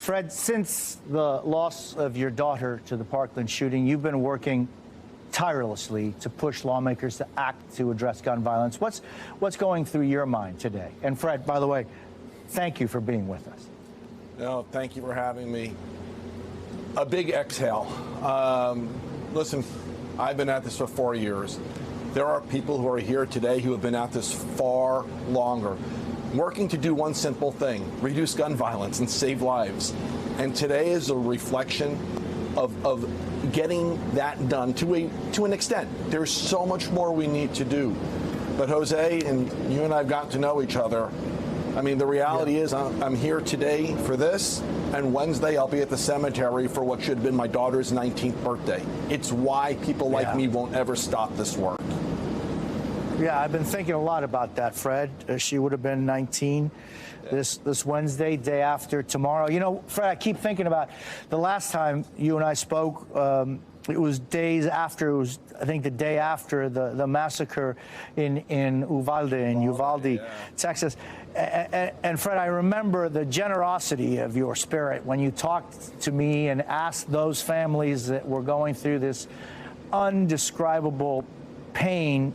Fred, since the loss of your daughter to the Parkland shooting, you've been working tirelessly to push lawmakers to act to address gun violence. What's going through your mind today? And Fred, by the way, thank you for being with us. No, thank you for having me. A big exhale. Listen, I've been at this for 4 years. There are people who are here today who have been at this far longer, working to do one simple thing: reduce gun violence and save lives. And today is a reflection of getting that done to an extent. There's so much more we need to do. But Jose, and you and I have gotten to know each other. I mean, the reality is I'm here today for this, and Wednesday I'll be at the cemetery for what should have been my daughter's 19th birthday. It's why people like me won't ever stop this work. Yeah, I've been thinking a lot about that, Fred. She would have been 19 this Wednesday, day after tomorrow. You know, Fred, I keep thinking about the last time you and I spoke. It was days after. It was, I think, the day after the massacre in Uvalde, Texas. And Fred, I remember the generosity of your spirit when you talked to me and asked those families that were going through this undescribable pain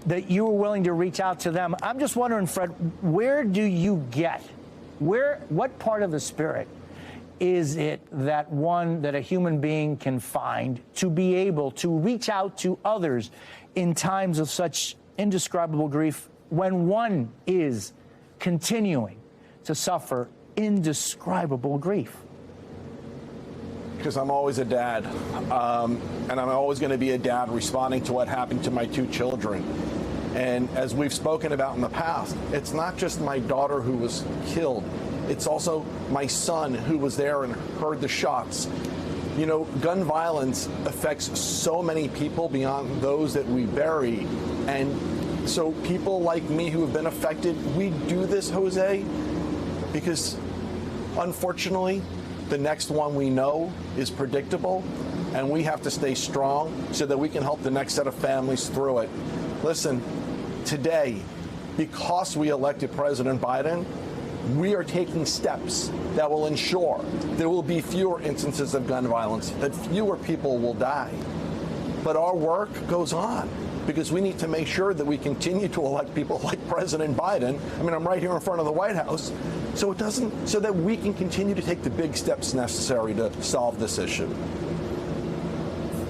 that you were willing to reach out to them. I'm just wondering, Fred, where do you get, what part of the spirit is it that a human being can find to be able to reach out to others in times of such indescribable grief when one is continuing to suffer indescribable grief? Because I'm always a dad, and I'm always going to be a dad responding to what happened to my two children. And as we've spoken about in the past, it's not just my daughter who was killed, it's also my son who was there and heard the shots. You know, gun violence affects so many people beyond those that we bury. And so people like me who have been affected, we do this, Jose, because unfortunately, the next one we know is predictable, and we have to stay strong so that we can help the next set of families through it. Listen, today, because we elected President Biden, we are taking steps that will ensure there will be fewer instances of gun violence, that fewer people will die. But our work goes on, because we need to make sure that we continue to elect people like President Biden. I mean, I'm right here in front of the White House, so that we can continue to take the big steps necessary to solve this issue.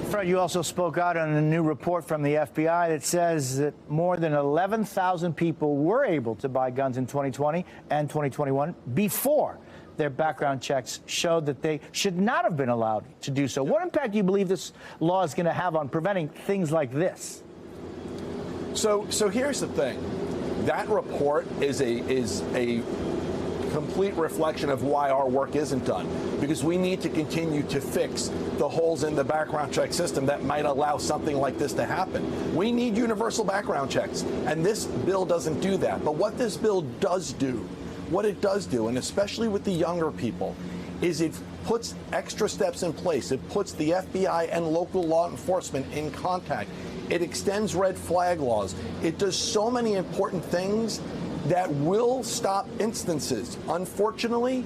Fred, you also spoke out on a new report from the FBI that says that more than 11,000 people were able to buy guns in 2020 and 2021 before their background checks showed that they should not have been allowed to do so. What impact do you believe this law is going to have on preventing things like this? So here's the thing. That report is a complete reflection of why our work isn't done, because we need to continue to fix the holes in the background check system that might allow something like this to happen. We need universal background checks, and this bill doesn't do that. But what this bill does do, and especially with the younger people, is it puts extra steps in place. It puts the FBI and local law enforcement in contact. It extends red flag laws. It does so many important things that will stop instances. Unfortunately,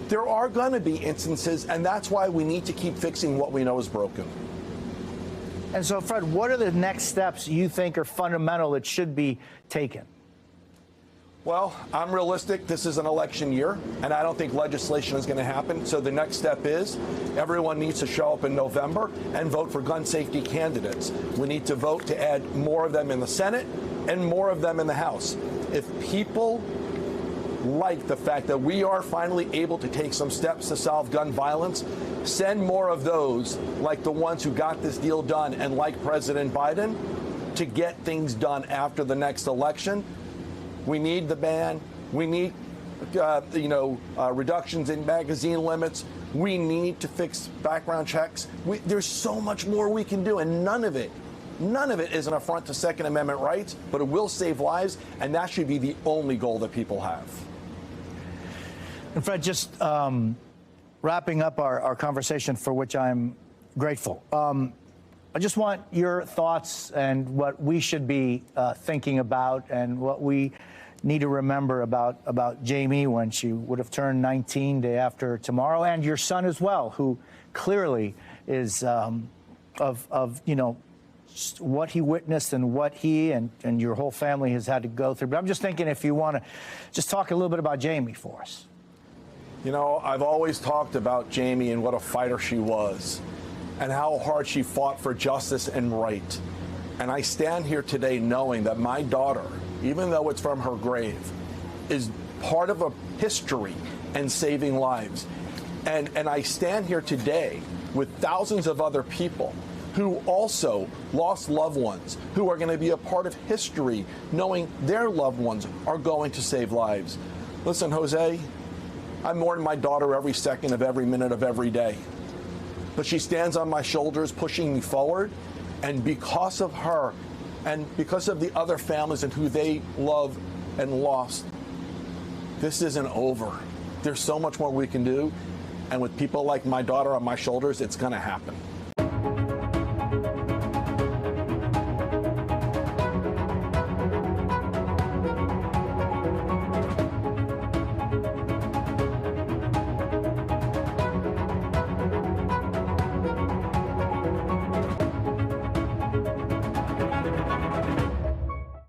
there are going to be instances, and that's why we need to keep fixing what we know is broken. And so, Fred, what are the next steps you think are fundamental that should be taken? Well, I'm realistic. This is an election year, and I don't think legislation is going to happen. So the next step is everyone needs to show up in November and vote for gun safety candidates. We need to vote to add more of them in the Senate and more of them in the House. If people like the fact that we are finally able to take some steps to solve gun violence, send more of those, like the ones who got this deal done and like President Biden, to get things done after the next election. We need the ban. We need, reductions in magazine limits. We need to fix background checks. There's so much more we can do, and none of it is an affront to Second Amendment rights, but it will save lives, and that should be the only goal that people have. And Fred, just wrapping up our conversation, for which I'm grateful. I just want your thoughts and what we should be thinking about, and what we need to remember about Jaime when she would have turned 19 day after tomorrow, and your son as well, who clearly is of you know, what he witnessed and what he and your whole family has had to go through. But I'm just thinking if you want to just talk a little bit about Jaime for us. You know, I've always talked about Jaime and what a fighter she was and how hard she fought for justice and right. And I stand here today knowing that my daughter, even though it's from her grave, is part of a history and saving lives. And I stand here today with thousands of other people who also lost loved ones, who are going to be a part of history, knowing their loved ones are going to save lives. Listen, Jose, I mourn my daughter every second of every minute of every day. But she stands on my shoulders, pushing me forward. And because of her, and because of the other families and who they love and lost, this isn't over. There's so much more we can do. And with people like my daughter on my shoulders, it's going to happen.